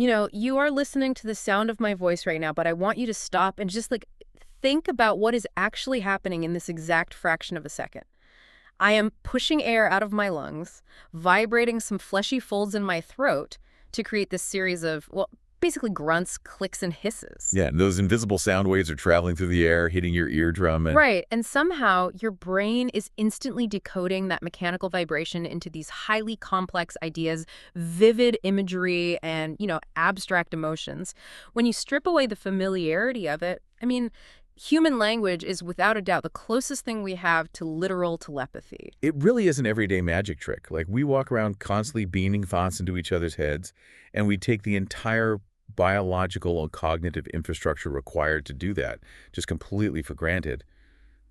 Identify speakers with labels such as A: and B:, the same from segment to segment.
A: You are listening to the sound of my voice right now, but I want you to stop and just think about what is actually happening in this exact fraction of a second. I am pushing air out of my lungs, vibrating some fleshy folds in my throat to create this series of, well, basically grunts, clicks, and hisses.
B: Yeah, and those invisible sound waves are traveling through the air, hitting your eardrum.
A: Right, and somehow your brain is instantly decoding that mechanical vibration into these highly complex ideas, vivid imagery, and, abstract emotions. When you strip away the familiarity of it, human language is without a doubt the closest thing we have to literal telepathy.
B: It really is an everyday magic trick. Like, we walk around constantly beaming thoughts into each other's heads, and we take the entire biological and cognitive infrastructure required to do that just completely for granted.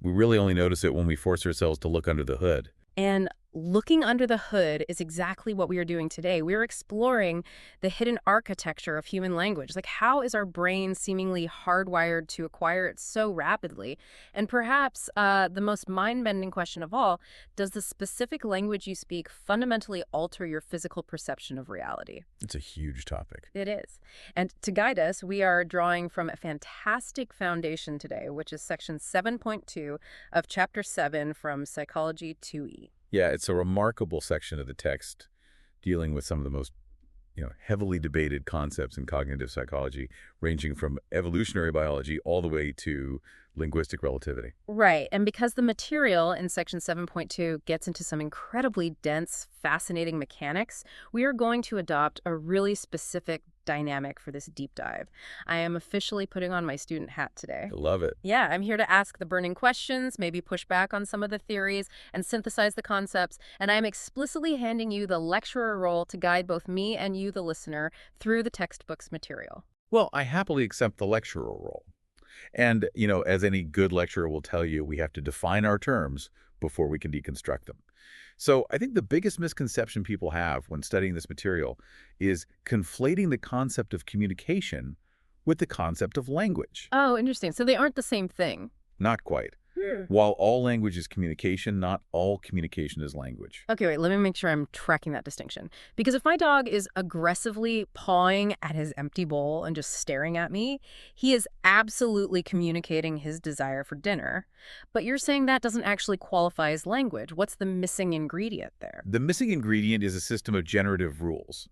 B: We really only notice it when we force ourselves to look under the hood.
A: And looking under the hood is exactly what we are doing today. We're exploring the hidden architecture of human language. Like, how is our brain seemingly hardwired to acquire it so rapidly? And perhaps the most mind-bending question of all, does the specific language you speak fundamentally alter your physical perception of reality?
B: It's a huge topic.
A: It is. And to guide us, we are drawing from a fantastic foundation today, which is section 7.2 of chapter 7 from Psychology 2E.
B: Yeah, it's a remarkable section of the text dealing with some of the most, heavily debated concepts in cognitive psychology, ranging from evolutionary biology all the way to linguistic relativity.
A: Right, and because the material in section 7.2 gets into some incredibly dense, fascinating mechanics, we are going to adopt a really specific dynamic for this deep dive. I am officially putting on my student hat today.
B: I love it.
A: Yeah, I'm here to ask the burning questions, maybe push back on some of the theories, and synthesize the concepts, and I'm explicitly handing you the lecturer role to guide both me and you, the listener, through the textbook's material.
B: Well, I happily accept the lecturer role. And, as any good lecturer will tell you, we have to define our terms before we can deconstruct them. So I think the biggest misconception people have when studying this material is conflating the concept of communication with the concept of language.
A: Oh, interesting. So they aren't the same thing.
B: Not quite. While all language is communication, not all communication is language.
A: Okay, wait, let me make sure I'm tracking that distinction. Because if my dog is aggressively pawing at his empty bowl and just staring at me, he is absolutely communicating his desire for dinner. But you're saying that doesn't actually qualify as language. What's the missing ingredient there?
B: The missing ingredient is a system of generative rules.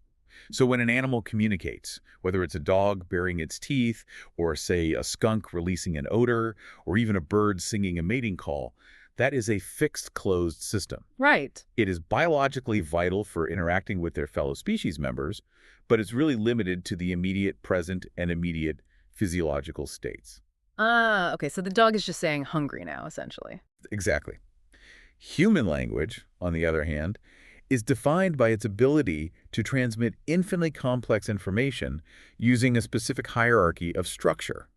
B: So when an animal communicates, whether it's a dog baring its teeth, or say a skunk releasing an odor, or even a bird singing a mating call, that is a fixed closed system.
A: Right.
B: It is biologically vital for interacting with their fellow species members, but it's really limited to the immediate present and immediate physiological states.
A: Ah, okay, so the dog is just saying hungry now, essentially.
B: Exactly. Human language, on the other hand, is defined by its ability to transmit infinitely complex information using a specific hierarchy of structure.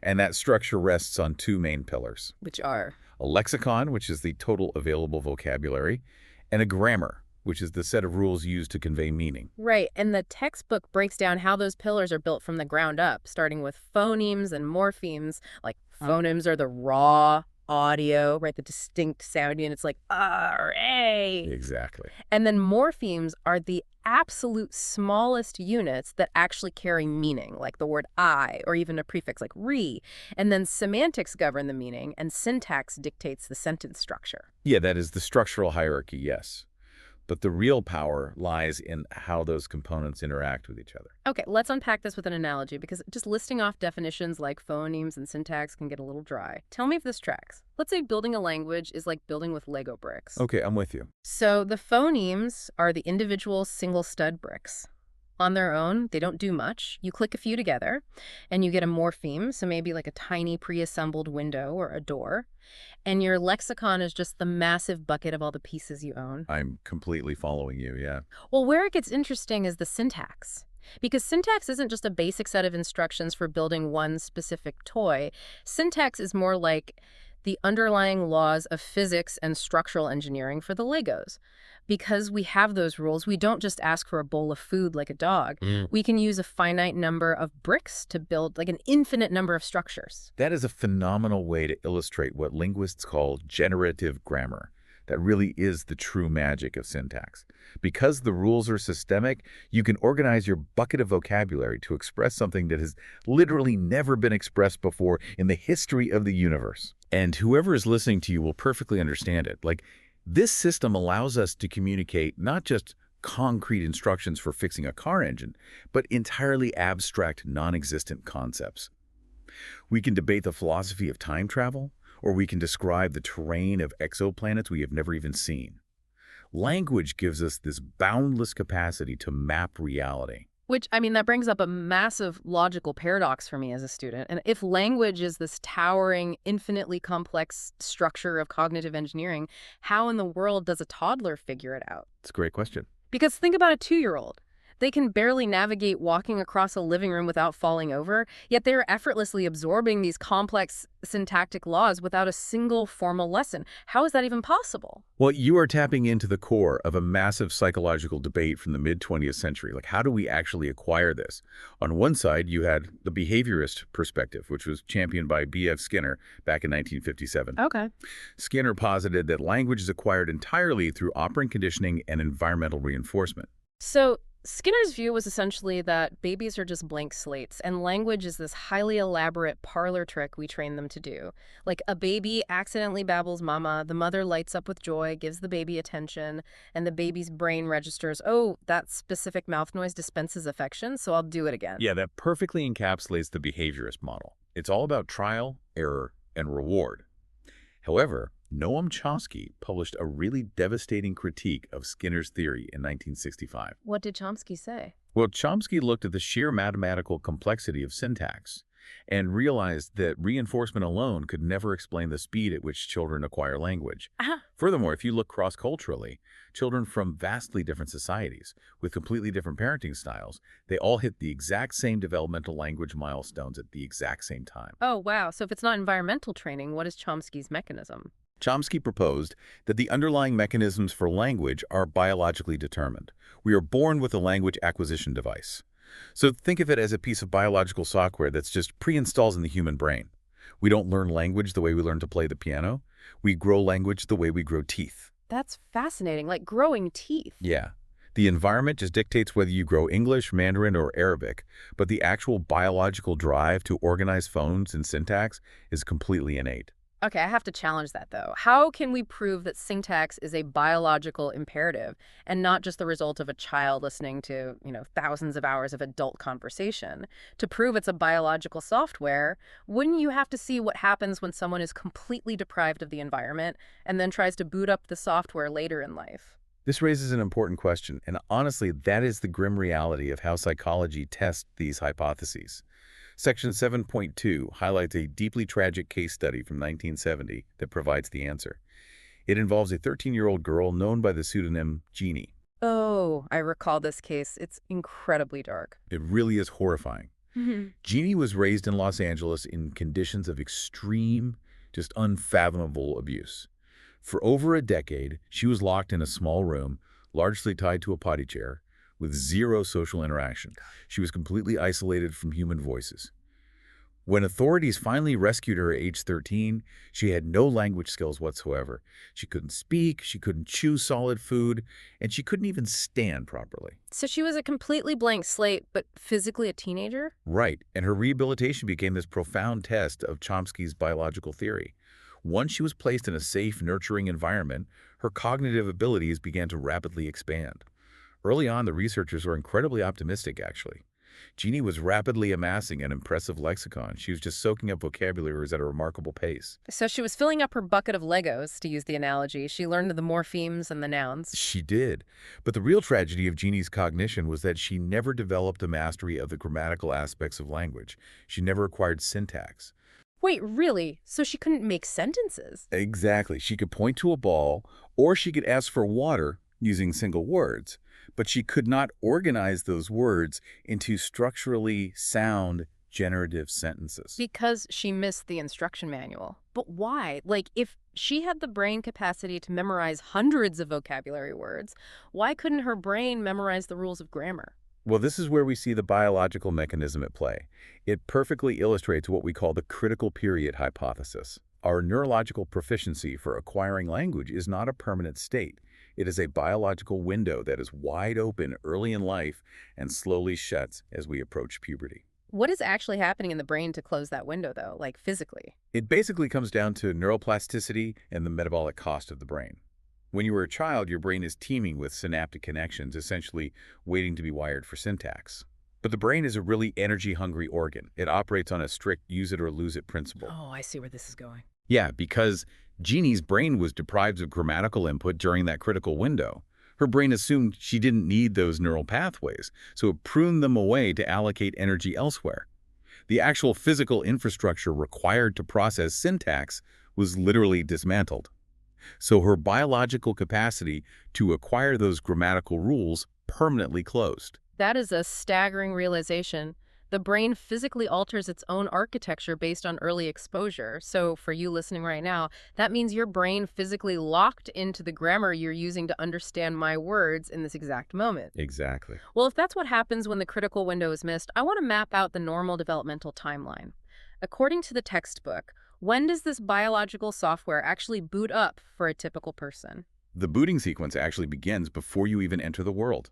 B: And that structure rests on two main pillars.
A: Which are?
B: A lexicon, which is the total available vocabulary, and a grammar, which is the set of rules used to convey meaning.
A: Right, and the textbook breaks down how those pillars are built from the ground up, starting with phonemes and morphemes. Like, phonemes are the raw audio, right? The distinct sound, and it's like R-A.
B: Exactly.
A: And then morphemes are the absolute smallest units that actually carry meaning, like the word I, or even a prefix like re. And then semantics govern the meaning, and syntax dictates the sentence structure.
B: Yeah, that is the structural hierarchy, yes. But the real power lies in how those components interact with each other.
A: Okay, let's unpack this with an analogy, because just listing off definitions like phonemes and syntax can get a little dry. Tell me if this tracks. Let's say building a language is like building with Lego bricks.
B: Okay, I'm with you.
A: So the phonemes are the individual single stud bricks. On their own, they don't do much. You click a few together, and you get a morpheme, so maybe like a tiny pre-assembled window or a door. And your lexicon is just the massive bucket of all the pieces you own.
B: I'm completely following you, yeah.
A: Well, where it gets interesting is the syntax. Because syntax isn't just a basic set of instructions for building one specific toy. Syntax is more like the underlying laws of physics and structural engineering for the Legos. Because we have those rules, we don't just ask for a bowl of food like a dog. We can use a finite number of bricks to build like an infinite number of structures.
B: That is a phenomenal way to illustrate what linguists call generative grammar. That really is the true magic of syntax. Because the rules are systemic, you can organize your bucket of vocabulary to express something that has literally never been expressed before in the history of the universe. And whoever is listening to you will perfectly understand it. Like, this system allows us to communicate not just concrete instructions for fixing a car engine, but entirely abstract, non-existent concepts. We can debate the philosophy of time travel, or we can describe the terrain of exoplanets we have never even seen. Language gives us this boundless capacity to map reality.
A: Which, I mean, that brings up a massive logical paradox for me as a student. And if language is this towering, infinitely complex structure of cognitive engineering, how in the world does a toddler figure it out?
B: It's a great question.
A: Because think about a 2-year-old. They can barely navigate walking across a living room without falling over, yet they're effortlessly absorbing these complex syntactic laws without a single formal lesson. How is that even possible?
B: Well, you are tapping into the core of a massive psychological debate from the mid-20th century. Like, how do we actually acquire this? On one side, you had the behaviorist perspective, which was championed by B.F. Skinner back in 1957.
A: Okay.
B: Skinner posited that language is acquired entirely through operant conditioning and environmental reinforcement.
A: So Skinner's view was essentially that babies are just blank slates, and language is this highly elaborate parlor trick we train them to do. Like a baby accidentally babbles mama, the mother lights up with joy, gives the baby attention, and the baby's brain registers, oh, that specific mouth noise dispenses affection, so I'll do it again.
B: Yeah, that perfectly encapsulates the behaviorist model. It's all about trial, error, and reward. However, Noam Chomsky published a really devastating critique of Skinner's theory in 1965.
A: What did Chomsky say?
B: Well, Chomsky looked at the sheer mathematical complexity of syntax and realized that reinforcement alone could never explain the speed at which children acquire language. Furthermore, if you look cross-culturally, children from vastly different societies with completely different parenting styles, they all hit the exact same developmental language milestones at the exact same time.
A: Oh, wow. So if it's not environmental training, what is Chomsky's mechanism?
B: Chomsky proposed that the underlying mechanisms for language are biologically determined. We are born with a language acquisition device. So think of it as a piece of biological software that's just pre-installed in the human brain. We don't learn language the way we learn to play the piano. We grow language the way we grow teeth.
A: That's fascinating, like growing teeth.
B: Yeah. The environment just dictates whether you grow English, Mandarin, or Arabic, but the actual biological drive to organize phones and syntax is completely innate.
A: Okay, I have to challenge that, though. How can we prove that syntax is a biological imperative and not just the result of a child listening to, thousands of hours of adult conversation? To prove it's a biological software, wouldn't you have to see what happens when someone is completely deprived of the environment and then tries to boot up the software later in life?
B: This raises an important question, and honestly, that is the grim reality of how psychology tests these hypotheses. Section 7.2 highlights a deeply tragic case study from 1970 that provides the answer. It involves a 13-year-old girl known by the pseudonym Genie.
A: Oh, I recall this case. It's incredibly dark.
B: It really is horrifying. Genie was raised in Los Angeles in conditions of extreme, just unfathomable abuse. For over a decade, she was locked in a small room, largely tied to a potty chair, with zero social interaction. She was completely isolated from human voices. When authorities finally rescued her at age 13, she had no language skills whatsoever. She couldn't speak, she couldn't chew solid food, and she couldn't even stand properly.
A: So she was a completely blank slate, but physically a teenager?
B: Right, and her rehabilitation became this profound test of Chomsky's biological theory. Once she was placed in a safe, nurturing environment, her cognitive abilities began to rapidly expand. Early on, the researchers were incredibly optimistic, actually. Genie was rapidly amassing an impressive lexicon. She was just soaking up vocabularies at a remarkable pace.
A: So she was filling up her bucket of Legos, to use the analogy. She learned the morphemes and the nouns.
B: She did. But the real tragedy of Genie's cognition was that she never developed a mastery of the grammatical aspects of language. She never acquired syntax.
A: Wait, really? So she couldn't make sentences?
B: Exactly. She could point to a ball, or she could ask for water using single words. But she could not organize those words into structurally sound generative sentences.
A: Because she missed the instruction manual. But why? Like, if she had the brain capacity to memorize hundreds of vocabulary words, why couldn't her brain memorize the rules of grammar?
B: Well, this is where we see the biological mechanism at play. It perfectly illustrates what we call the critical period hypothesis. Our neurological proficiency for acquiring language is not a permanent state. It is a biological window that is wide open early in life and slowly shuts as we approach puberty.
A: What is actually happening in the brain to close that window, though, like physically?
B: It basically comes down to neuroplasticity and the metabolic cost of the brain. When you are a child, your brain is teeming with synaptic connections, essentially waiting to be wired for syntax. But the brain is a really energy-hungry organ. It operates on a strict use-it-or-lose-it principle.
A: Oh, I see where this is going.
B: Yeah, because Genie's brain was deprived of grammatical input during that critical window. Her brain assumed she didn't need those neural pathways, so it pruned them away to allocate energy elsewhere. The actual physical infrastructure required to process syntax was literally dismantled. So her biological capacity to acquire those grammatical rules permanently closed.
A: That is a staggering realization. The brain physically alters its own architecture based on early exposure. So for you listening right now, that means your brain physically locked into the grammar you're using to understand my words in this exact moment.
B: Exactly.
A: Well, if that's what happens when the critical window is missed, I want to map out the normal developmental timeline. According to the textbook, when does this biological software actually boot up for a typical person?
B: The booting sequence actually begins before you even enter the world.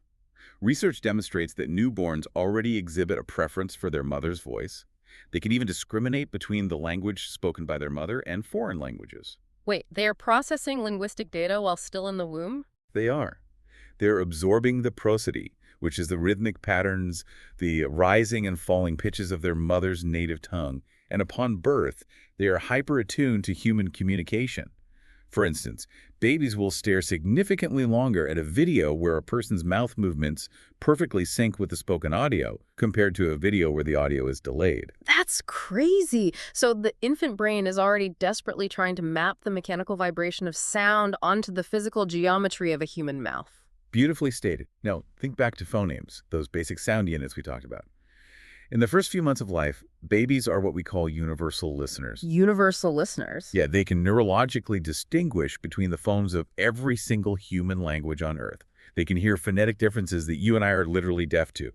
B: Research demonstrates that newborns already exhibit a preference for their mother's voice. They can even discriminate between the language spoken by their mother and foreign languages.
A: Wait, they are processing linguistic data while still in the womb?
B: They are. They're absorbing the prosody, which is the rhythmic patterns, the rising and falling pitches of their mother's native tongue, and upon birth, they are hyper-attuned to human communication. For instance, babies will stare significantly longer at a video where a person's mouth movements perfectly sync with the spoken audio compared to a video where the audio is delayed.
A: That's crazy. So the infant brain is already desperately trying to map the mechanical vibration of sound onto the physical geometry of a human mouth.
B: Beautifully stated. Now, think back to phonemes, those basic sound units we talked about. In the first few months of life, babies are what we call universal listeners.
A: Universal listeners?
B: Yeah, they can neurologically distinguish between the phones of every single human language on Earth. They can hear phonetic differences that you and I are literally deaf to.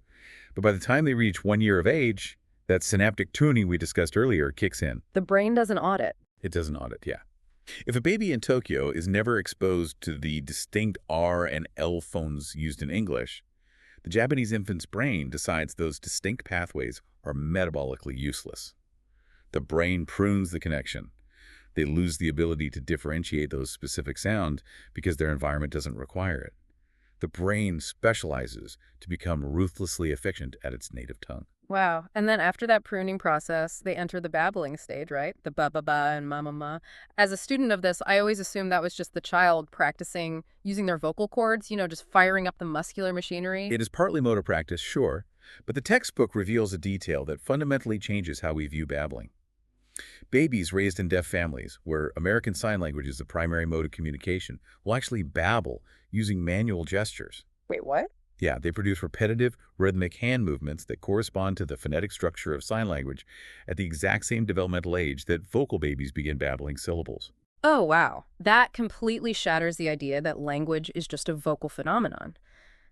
B: But by the time they reach 1 year of age, that synaptic tuning we discussed earlier kicks in.
A: The brain doesn't audit.
B: It doesn't audit, yeah. If a baby in Tokyo is never exposed to the distinct R and L phones used in English, the Japanese infant's brain decides those distinct pathways are metabolically useless. The brain prunes the connection. They lose the ability to differentiate those specific sounds because their environment doesn't require it. The brain specializes to become ruthlessly efficient at its native tongue.
A: Wow. And then after that pruning process, they enter the babbling stage, right? The ba-ba-ba and ma-ma-ma. As a student of this, I always assumed that was just the child practicing using their vocal cords, just firing up the muscular machinery.
B: It is partly motor practice, sure, but the textbook reveals a detail that fundamentally changes how we view babbling. Babies raised in deaf families, where American Sign Language is the primary mode of communication, will actually babble using manual gestures.
A: Wait, what?
B: Yeah, they produce repetitive, rhythmic hand movements that correspond to the phonetic structure of sign language at the exact same developmental age that vocal babies begin babbling syllables.
A: Oh, wow. That completely shatters the idea that language is just a vocal phenomenon.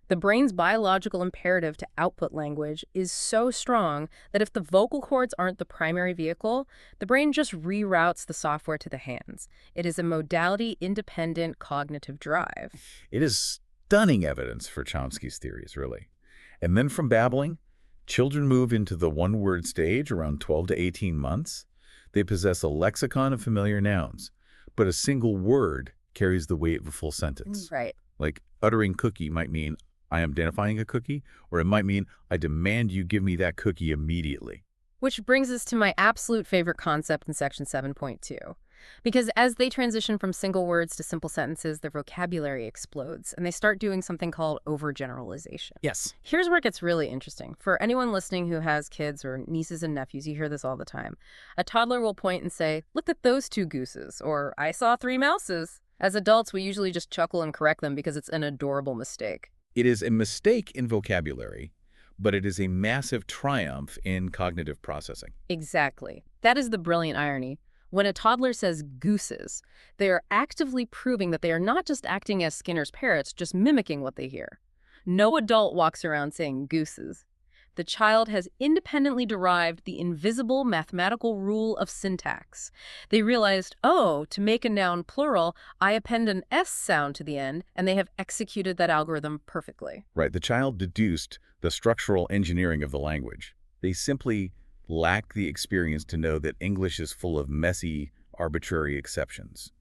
A: The brain's biological imperative to output language is so strong that if the vocal cords aren't the primary vehicle, the brain just reroutes the software to the hands. It is a modality-independent cognitive drive.
B: It is stunning evidence for Chomsky's theories, really. And then from babbling, children move into the one-word stage around 12 to 18 months. They possess a lexicon of familiar nouns, but a single word carries the weight of a full sentence.
A: Right.
B: Like uttering cookie might mean, I am identifying a cookie, or it might mean, I demand you give me that cookie immediately.
A: Which brings us to my absolute favorite concept in section 7.2. Because as they transition from single words to simple sentences, their vocabulary explodes, and they start doing something called overgeneralization.
B: Yes.
A: Here's where it gets really interesting. For anyone listening who has kids or nieces and nephews, you hear this all the time. A toddler will point and say, look at those 2 gooses, or I saw 3 mouses. As adults, we usually just chuckle and correct them because it's an adorable mistake.
B: It is a mistake in vocabulary, but it is a massive triumph in cognitive processing.
A: Exactly. That is the brilliant irony. When a toddler says gooses, they are actively proving that they are not just acting as Skinner's parrots, just mimicking what they hear. No adult walks around saying gooses. The child has independently derived the invisible mathematical rule of syntax. They realized, oh, to make a noun plural, I append an S sound to the end, and they have executed that algorithm perfectly.
B: Right, the child deduced the structural engineering of the language. They simply lack the experience to know that English is full of messy, arbitrary exceptions.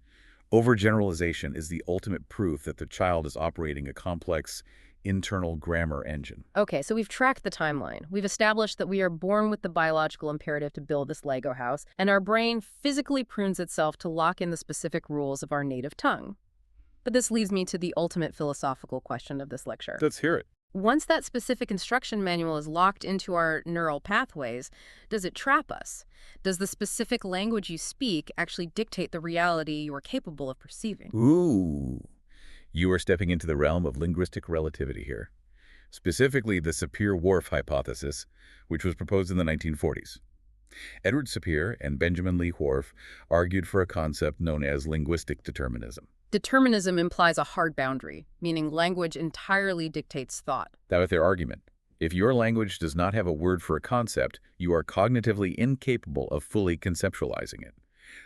B: Overgeneralization is the ultimate proof that the child is operating a complex internal grammar engine.
A: Okay, so we've tracked the timeline. We've established that we are born with the biological imperative to build this Lego house, and our brain physically prunes itself to lock in the specific rules of our native tongue. But this leads me to the ultimate philosophical question of this lecture.
B: Let's hear it.
A: Once that specific instruction manual is locked into our neural pathways, does it trap us? Does the specific language you speak actually dictate the reality you are capable of perceiving?
B: Ooh, you are stepping into the realm of linguistic relativity here. Specifically, the Sapir-Whorf hypothesis, which was proposed in the 1940s. Edward Sapir and Benjamin Lee Whorf argued for a concept known as linguistic determinism.
A: Determinism implies a hard boundary, meaning language entirely dictates thought.
B: That was their argument. If your language does not have a word for a concept, you are cognitively incapable of fully conceptualizing it.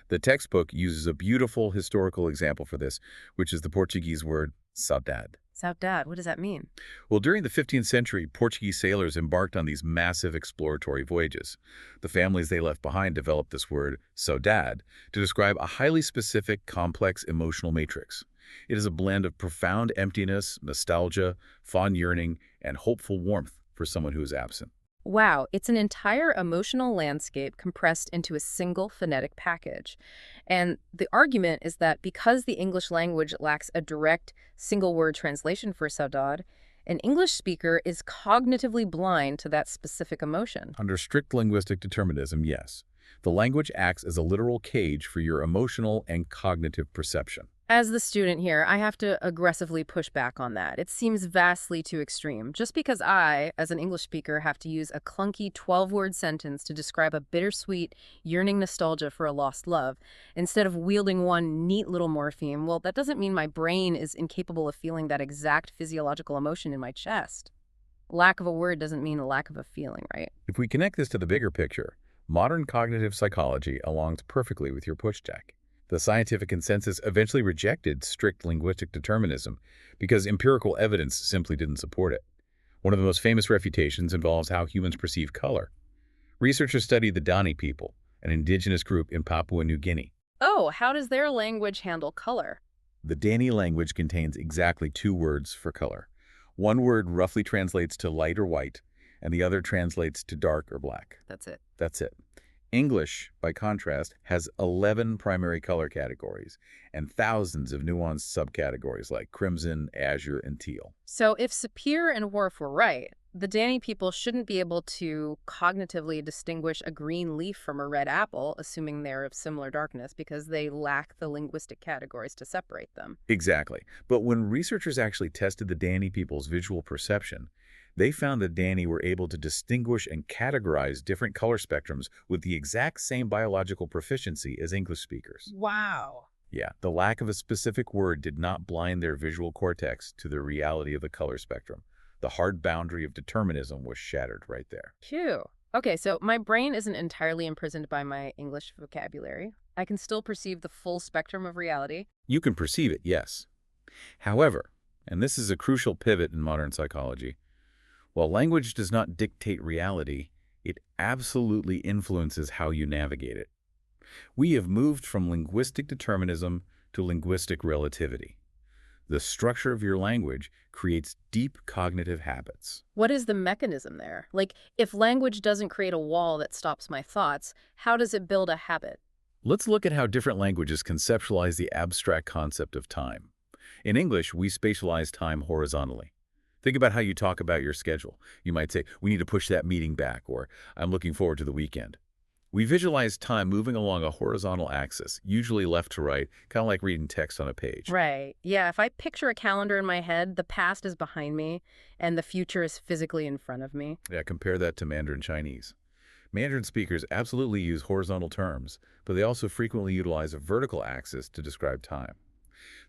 B: The textbook uses a beautiful historical example for this, which is the Portuguese word saudade.
A: Saudade, what does that mean?
B: Well, during the 15th century, Portuguese sailors embarked on these massive exploratory voyages. The families they left behind developed this word, saudade, to describe a highly specific, complex emotional matrix. It is a blend of profound emptiness, nostalgia, fond yearning, and hopeful warmth for someone who is absent.
A: Wow, it's an entire emotional landscape compressed into a single phonetic package. And the argument is that because the English language lacks a direct single-word translation for saudade, an English speaker is cognitively blind to that specific emotion.
B: Under strict linguistic determinism, yes. The language acts as a literal cage for your emotional and cognitive perception.
A: As the student here, I have to aggressively push back on that. It seems vastly too extreme. Just because I, as an English speaker, have to use a clunky 12-word sentence to describe a bittersweet, yearning nostalgia for a lost love, instead of wielding one neat little morpheme, well, that doesn't mean my brain is incapable of feeling that exact physiological emotion in my chest. Lack of a word doesn't mean a lack of a feeling, right?
B: If we connect this to the bigger picture, modern cognitive psychology aligns perfectly with your push deck. The scientific consensus eventually rejected strict linguistic determinism because empirical evidence simply didn't support it. One of the most famous refutations involves how humans perceive color. Researchers studied the Dani people, an indigenous group in Papua New Guinea.
A: Oh, how does their language handle color?
B: The Dani language contains exactly 2 words for color. One word roughly translates to light or white, and the other translates to dark or black.
A: That's it.
B: That's it. English, by contrast, has 11 primary color categories and thousands of nuanced subcategories like crimson, azure, and teal.
A: So if Sapir and Whorf were right, the Dani people shouldn't be able to cognitively distinguish a green leaf from a red apple, assuming they're of similar darkness, because they lack the linguistic categories to separate them.
B: Exactly. But when researchers actually tested the Dani people's visual perception, they found that Dani were able to distinguish and categorize different color spectrums with the exact same biological proficiency as English speakers.
A: Wow.
B: Yeah, the lack of a specific word did not blind their visual cortex to the reality of the color spectrum. The hard boundary of determinism was shattered right there.
A: Phew. Okay, so my brain isn't entirely imprisoned by my English vocabulary. I can still perceive the full spectrum of reality.
B: You can perceive it, yes. However, and this is a crucial pivot in modern psychology, while language does not dictate reality, it absolutely influences how you navigate it. We have moved from linguistic determinism to linguistic relativity. The structure of your language creates deep cognitive habits.
A: What is the mechanism there? Like, if language doesn't create a wall that stops my thoughts, how does it build a habit?
B: Let's look at how different languages conceptualize the abstract concept of time. In English, we spatialize time horizontally. Think about how you talk about your schedule. You might say, we need to push that meeting back, or I'm looking forward to the weekend. We visualize time moving along a horizontal axis, usually left to right, kind of like reading text on a page.
A: Right. Yeah, if I picture a calendar in my head, the past is behind me, and the future is physically in front of me.
B: Yeah, compare that to Mandarin Chinese. Mandarin speakers absolutely use horizontal terms, but they also frequently utilize a vertical axis to describe time.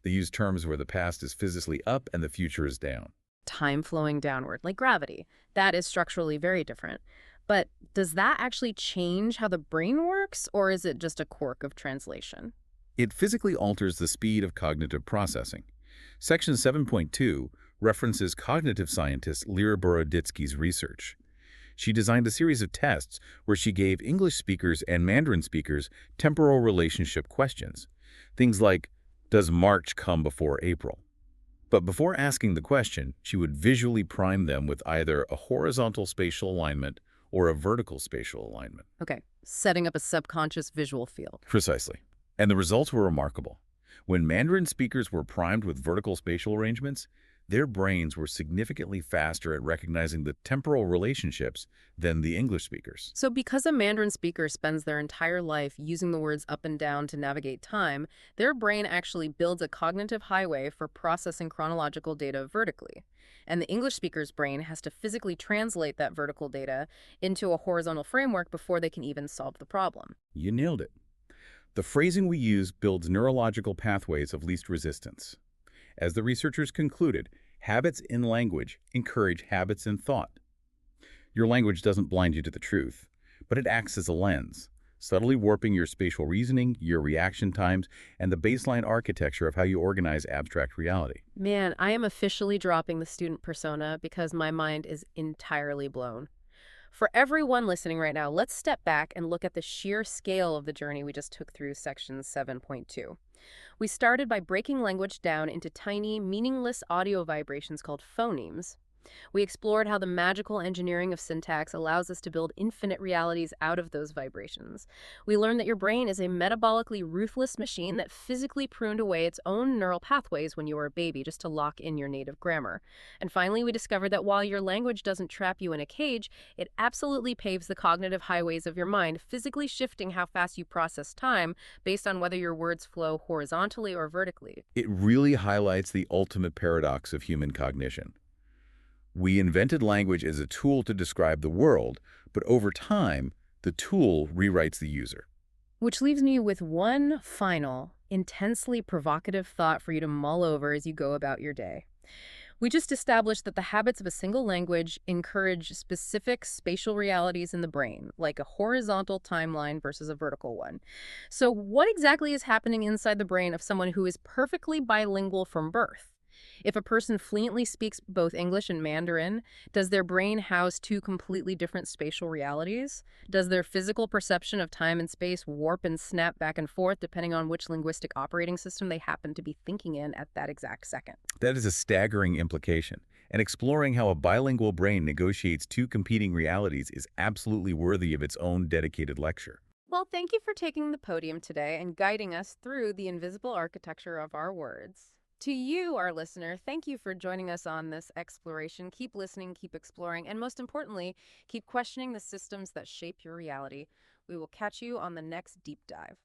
B: They use terms where the past is physically up and the future is down.
A: Time flowing downward, like gravity. That is structurally very different. But does that actually change how the brain works, or is it just a quirk of translation?
B: It physically alters the speed of cognitive processing. Section 7.2 references cognitive scientist Lira Boroditsky's research. She designed a series of tests where she gave English speakers and Mandarin speakers temporal relationship questions. Things like, does March come before April? But before asking the question, she would visually prime them with either a horizontal spatial alignment or a vertical spatial alignment.
A: Okay, setting up a subconscious visual field.
B: Precisely. And the results were remarkable. When Mandarin speakers were primed with vertical spatial arrangements, their brains were significantly faster at recognizing the temporal relationships than the English speakers.
A: So because a Mandarin speaker spends their entire life using the words up and down to navigate time, their brain actually builds a cognitive highway for processing chronological data vertically. And the English speaker's brain has to physically translate that vertical data into a horizontal framework before they can even solve the problem.
B: You nailed it. The phrasing we use builds neurological pathways of least resistance. As the researchers concluded, habits in language encourage habits in thought. Your language doesn't blind you to the truth, but it acts as a lens, subtly warping your spatial reasoning, your reaction times, and the baseline architecture of how you organize abstract reality.
A: Man, I am officially dropping the student persona because my mind is entirely blown. For everyone listening right now, let's step back and look at the sheer scale of the journey we just took through section 7.2. We started by breaking language down into tiny, meaningless audio vibrations called phonemes. We explored how the magical engineering of syntax allows us to build infinite realities out of those vibrations. We learned that your brain is a metabolically ruthless machine that physically pruned away its own neural pathways when you were a baby just to lock in your native grammar. And finally, we discovered that while your language doesn't trap you in a cage, it absolutely paves the cognitive highways of your mind, physically shifting how fast you process time based on whether your words flow horizontally or vertically.
B: It really highlights the ultimate paradox of human cognition. We invented language as a tool to describe the world, but over time, the tool rewrites the user.
A: Which leaves me with one final, intensely provocative thought for you to mull over as you go about your day. We just established that the habits of a single language encourage specific spatial realities in the brain, like a horizontal timeline versus a vertical one. So what exactly is happening inside the brain of someone who is perfectly bilingual from birth? If a person fluently speaks both English and Mandarin, does their brain house two completely different spatial realities? Does their physical perception of time and space warp and snap back and forth depending on which linguistic operating system they happen to be thinking in at that exact second?
B: That is a staggering implication, and exploring how a bilingual brain negotiates two competing realities is absolutely worthy of its own dedicated lecture.
A: Well, thank you for taking the podium today and guiding us through the invisible architecture of our words. To you, our listener, thank you for joining us on this exploration. Keep listening, keep exploring, and most importantly, keep questioning the systems that shape your reality. We will catch you on the next deep dive.